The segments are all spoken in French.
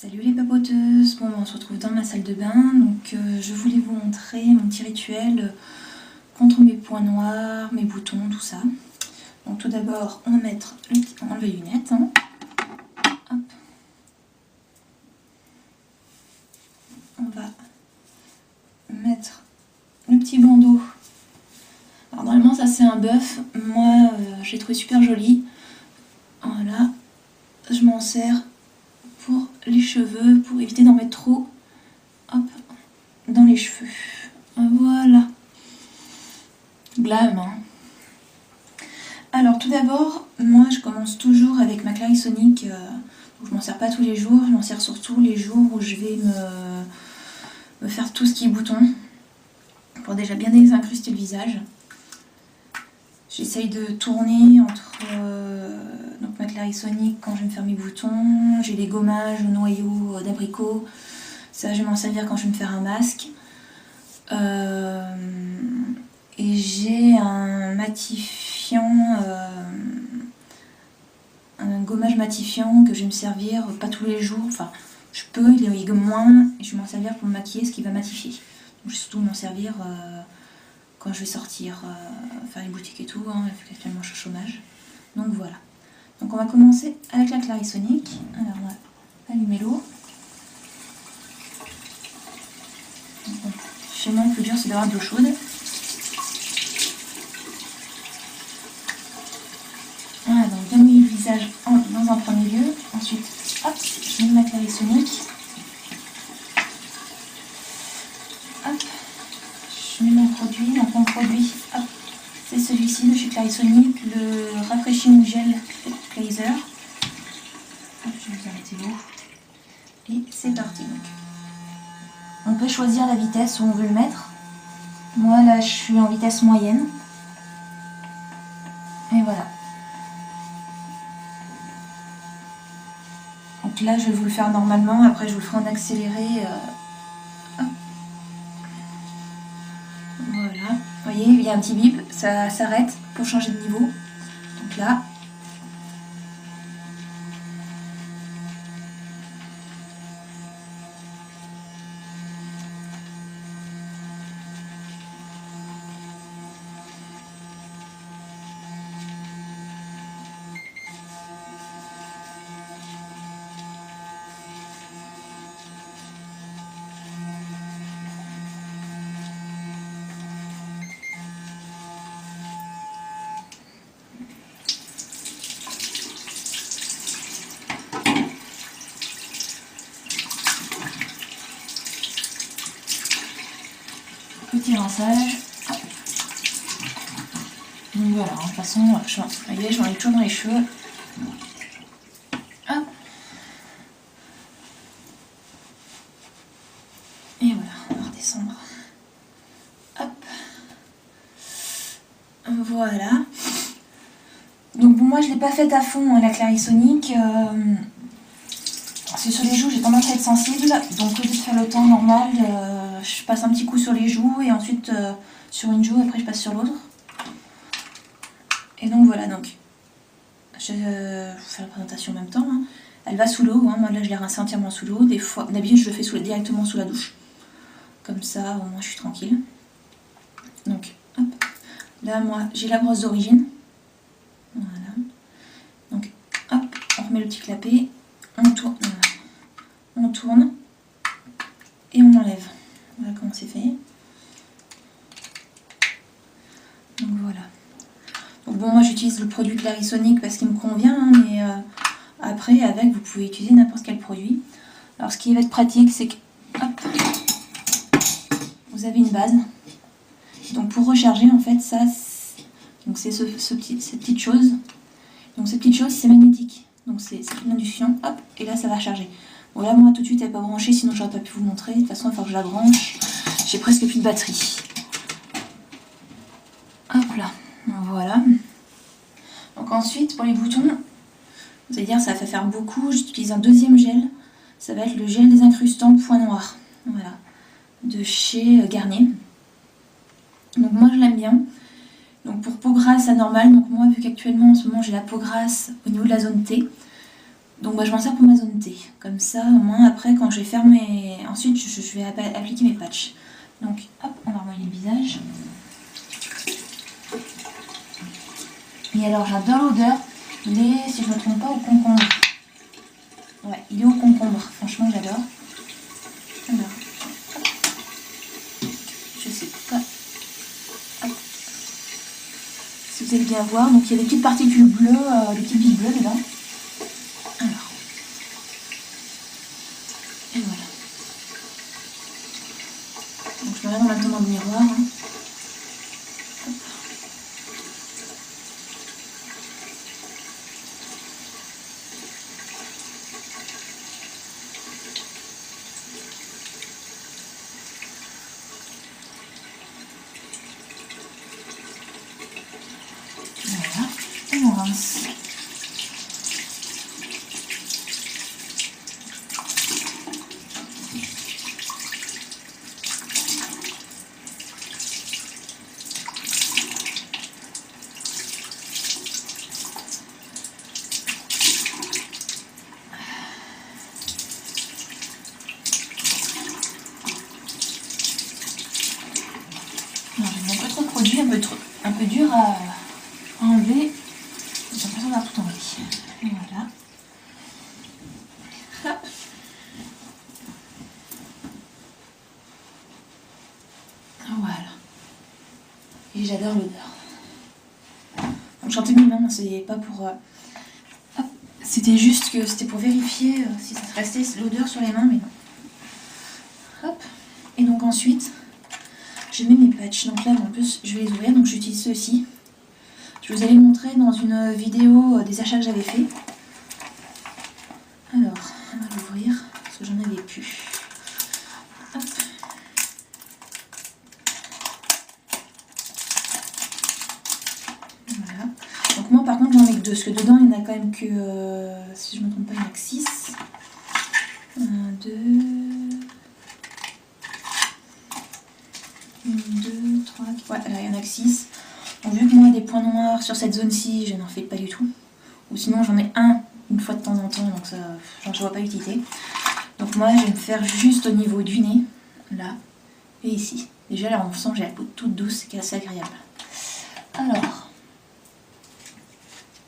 Salut les papoteuses, bon on se retrouve dans ma salle de bain, donc je voulais vous montrer mon petit rituel contre mes points noirs, mes boutons, tout ça. Donc tout d'abord on va mettre on va enlever les lunettes, hein. Hop. On va mettre le petit bandeau. Alors normalement ça c'est un bœuf, moi j'ai trouvé super joli. Voilà, je m'en sers pour les cheveux, pour éviter d'en mettre trop, hop, dans les cheveux. Voilà. Glam, hein. Alors tout d'abord, moi je commence toujours avec ma Clarisonic. Je m'en sers pas tous les jours, je m'en sers surtout les jours où je vais me faire tout ce qui est bouton, pour déjà bien désincruster le visage. J'essaye de tourner entre donc ma Clarisonic quand je vais me faire mes boutons. J'ai les gommages au noyau d'abricot. Ça, je vais m'en servir quand je vais me faire un masque. Et j'ai un matifiant, un gommage matifiant que je vais me servir pas tous les jours. Enfin, je peux, il gomme moins et je vais m'en servir pour me maquiller, ce qui va matifier. Donc, je vais surtout m'en servir quand je vais sortir, faire les boutiques et tout, hein, vu qu'actuellement je suis au chômage. Donc voilà. Donc on va commencer avec la Clarisonic. Alors on va allumer l'eau. Chez moi le plus dur c'est d'avoir de l'eau chaude. Voilà, donc bien mouiller le visage dans un premier lieu. Ensuite, hop, je mets ma Clarisonic. Hop. Je mets mon produit, donc mon produit, hop, c'est celui-ci de chez Clarisonic, le Rafraîching Gel Cleanser. Hop, je vais vous arrêter l'eau. Et c'est parti. Donc. On peut choisir la vitesse où on veut le mettre. Moi là je suis en vitesse moyenne. Et voilà. Donc là je vais vous le faire normalement, après je vous le ferai en accéléré. Voilà, vous voyez, il y a un petit bip, ça s'arrête pour changer de niveau. Donc là, petit rinçage. Donc voilà, de toute façon, vous voyez, je m'en ai toujours dans les cheveux. Hop. Et voilà, on va redescendre. Hop. Voilà. Donc bon, moi je ne l'ai pas faite à fond, hein, la Clarisonic. C'est sur les joues, j'ai tendance à être sensible. Donc au lieu de faire le temps normal, je passe un petit coup sur les joues et ensuite sur une joue, après je passe sur l'autre. Et donc voilà, donc je vais vous faire la présentation en même temps. Hein. Elle va sous l'eau, hein. Moi là je l'ai rincée entièrement sous l'eau. Des fois, d'habitude je le fais directement sous la douche. Comme ça au moins je suis tranquille. Donc hop, là moi j'ai la brosse d'origine. Voilà. Donc hop, on remet le petit clapet, on tourne et on enlève. Voilà comment c'est fait. Donc voilà. Donc bon, moi j'utilise le produit Clarisonic parce qu'il me convient, hein, mais après avec vous pouvez utiliser n'importe quel produit. Alors ce qui va être pratique c'est que hop, vous avez une base. Donc pour recharger en fait ça, donc c'est ces petites choses. Donc ces petites choses c'est magnétique. Donc c'est une induction, hop, et là ça va charger. Bon là moi tout de suite elle n'est pas branchée, sinon j'aurais pas pu vous montrer. De toute façon il faut que je la branche. J'ai presque plus de batterie. Hop là, voilà. Donc ensuite pour les boutons, vous allez dire ça va faire beaucoup. J'utilise un deuxième gel. Ça va être le gel désincrustant point noir. Voilà. De chez Garnier. Donc moi je l'aime bien. Donc pour peau grasse anormale, donc moi vu qu'actuellement en ce moment j'ai la peau grasse au niveau de la zone T, Donc bah, je m'en sers pour ma zone T. Comme ça, au moins après, quand je vais faire mes... Ensuite, je vais appliquer mes patchs. Donc hop, on va remoyer le visage. Et alors j'adore l'odeur. Il est, si je ne me trompe pas, au concombre. Ouais, il est au concombre. Franchement, j'adore. Alors, je sais pas. Hop. Si vous allez bien voir, donc il y a des petites particules bleues, des petites billes bleues dedans. Alors. Et voilà. Donc je me regarde maintenant dans le miroir. Hein. Voilà. Et on rince. Un peu trop de produit, un peu dur à enlever. J'ai l'impression d'avoir tout enlevé. Et voilà. Hop. Voilà. Et j'adore l'odeur. Donc je sentais mes mains, c'est pas pour... C'était juste que c'était pour vérifier si ça restait l'odeur sur les mains, mais non. Hop. Et donc ensuite, je mets mes patchs. Donc là, en plus, je vais les ouvrir. Donc j'utilise ceux-ci. Je vous allais montrer dans une vidéo des achats que j'avais fait. Alors, on va l'ouvrir parce que j'en avais plus. Hop. Voilà. Donc moi par contre j'en ai que 2, parce que dedans il n'y en a quand même que, si je ne me trompe pas, il n'y en a que 6. 1, 2, 3, ouais, là il n'y en a que 6. Donc vu que moi des points noirs sur cette zone-ci, je n'en fais pas du tout. Ou sinon j'en ai un une fois de temps en temps, donc ça, je ne vois pas l'utilité. Donc moi je vais me faire juste au niveau du nez, là, et ici. Déjà là on sent que j'ai la peau toute douce, c'est assez agréable. Alors,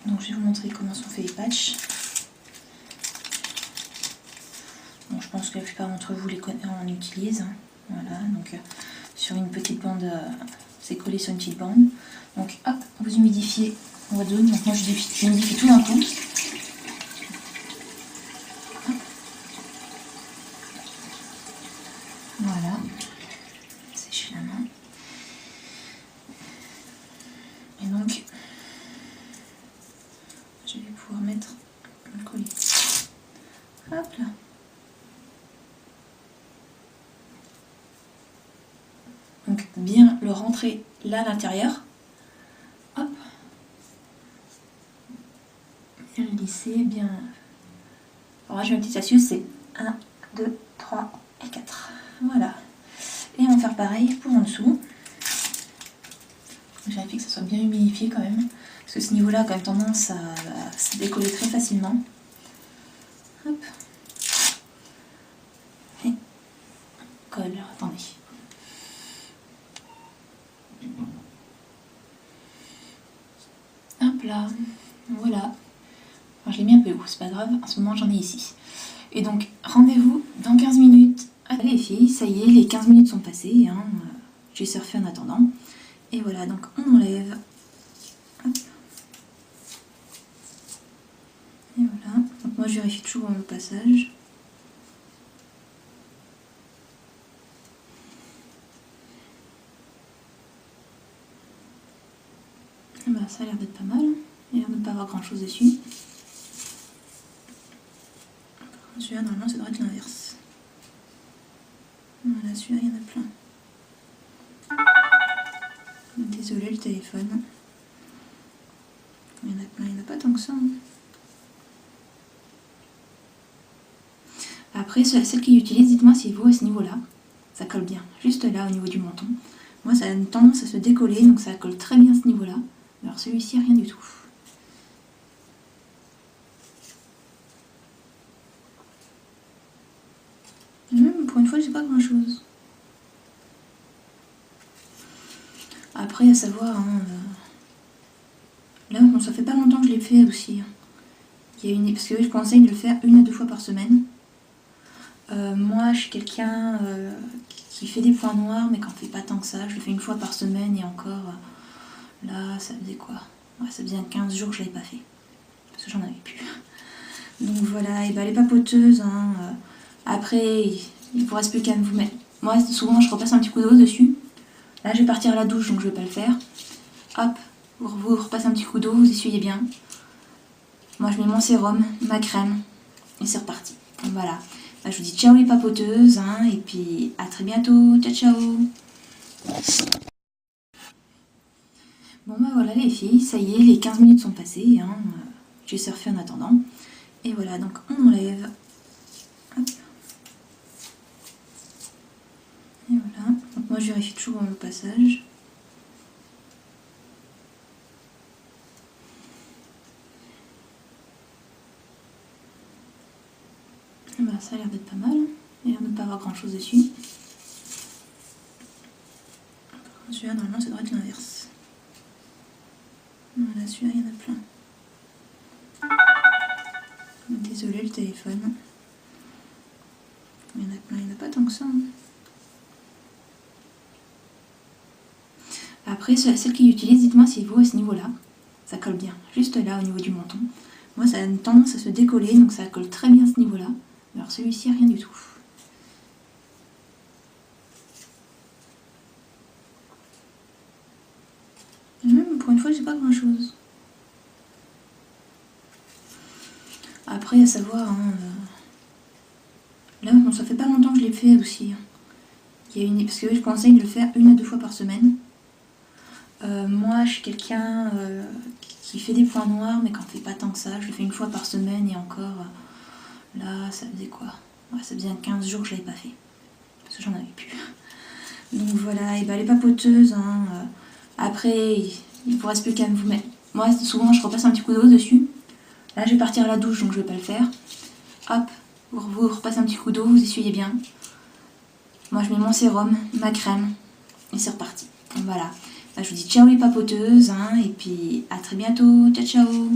donc je vais vous montrer comment sont faits les patchs. Bon, je pense que la plupart d'entre vous les connaissent, en utilisent. Hein. Voilà, donc sur une petite bande, c'est collé sur une petite bande. Donc hop, vous humidifiez votre zone. Donc moi j'humidifie tout d'un coup. Voilà, séchez la main. Et donc, je vais pouvoir mettre le collier. Hop là. Donc bien le rentrer là à l'intérieur. Hop. Bien le lisser, bien. Alors là, j'ai ma petite astuce, c'est 1, 2, 3 et 4. Voilà. Et on va faire pareil pour en dessous. Je vérifie que ça soit bien humidifié quand même. Parce que ce niveau-là a quand même tendance à se décoller très facilement. Hop. Et colle. Attendez. Hop là. Voilà. Enfin, je l'ai mis un peu haut, c'est pas grave. En ce moment, j'en ai ici. Et donc, rendez-vous dans 15 minutes. Allez les filles, ça y est, les 15 minutes sont passées. Hein. J'ai surfé en attendant. Et voilà, donc on enlève. Hop. Et voilà. Donc moi je vérifie toujours le passage. Et bah, ça a l'air d'être pas mal. Il a l'air de ne pas avoir grand chose dessus. Celui-là, normalement, ça devrait être l'inverse. Voilà, celui-là, il y en a plein. Désolée, le téléphone. Il y en a plein, il n'y en a pas tant que ça. Hein. Après, celle qui utilise, dites-moi si vous, à ce niveau-là, ça colle bien. Juste là, au niveau du menton. Moi, ça a une tendance à se décoller, donc ça colle très bien à ce niveau-là. Alors celui-ci, rien du tout. pour une fois, j'ai pas grand chose. Après, à savoir, hein, là, bon, ça fait pas longtemps que je l'ai fait aussi. Il y a parce que je conseille de le faire 1 à 2 fois par semaine. Moi, je suis quelqu'un qui fait des points noirs, mais qui en fait pas tant que ça. Je le fais 1 fois par semaine et encore, là, ça faisait quoi? Ouais, ça faisait 15 jours que je l'avais pas fait. Parce que j'en avais plus. Donc voilà, et ben les papoteuses, hein, après, il vous reste plus qu'à vous mettre. Moi, souvent, je repasse un petit coup d'eau dessus. Là, je vais partir à la douche, donc je vais pas le faire. Hop, vous repassez un petit coup d'eau, vous essuyez bien. Moi, je mets mon sérum, ma crème, et c'est reparti. Donc voilà. Bah, je vous dis ciao les papoteuses, hein, et puis à très bientôt. Ciao, ciao. Bon bah voilà les filles, ça y est, les 15 minutes sont passées, hein. J'ai surfé en attendant. Et voilà, donc on enlève. Hop. Et voilà. Donc moi je vérifie toujours le passage. Et bah ça a l'air d'être pas mal. Il a l'air de ne pas avoir grand chose dessus. Celui-là normalement ça devrait être l'inverse. Voilà, celui-là il y en a plein. Désolée le téléphone. Il y en a plein, il n'y en a pas tant que ça. Hein. Après, celle qui utilise, dites-moi si vous, à ce niveau-là, ça colle bien. Juste là, au niveau du menton. Moi, ça a une tendance à se décoller, donc ça colle très bien à ce niveau-là. Alors celui-ci, rien du tout. Même pour une fois, j'ai pas grand-chose. Après, à savoir, hein, là, bon, ça fait pas longtemps que je l'ai fait aussi. Il y a parce que je conseille de le faire 1 à 2 fois par semaine. Moi, je suis quelqu'un qui fait des points noirs, mais qui en fait pas tant que ça. Je le fais 1 fois par semaine et encore, là, ça faisait quoi? Ouais, ça faisait 15 jours que je l'avais pas fait. Parce que j'en avais plus. Donc voilà, et ben les papoteuses, hein, après, il vous reste plus qu'à vous mettre. Moi, souvent, je repasse un petit coup d'eau dessus. Là, je vais partir à la douche, donc je vais pas le faire. Hop, vous repassez un petit coup d'eau, vous essuyez bien. Moi, je mets mon sérum, ma crème, et c'est reparti. Donc voilà. Bah, je vous dis ciao les papoteuses, hein, et puis à très bientôt. Ciao, ciao.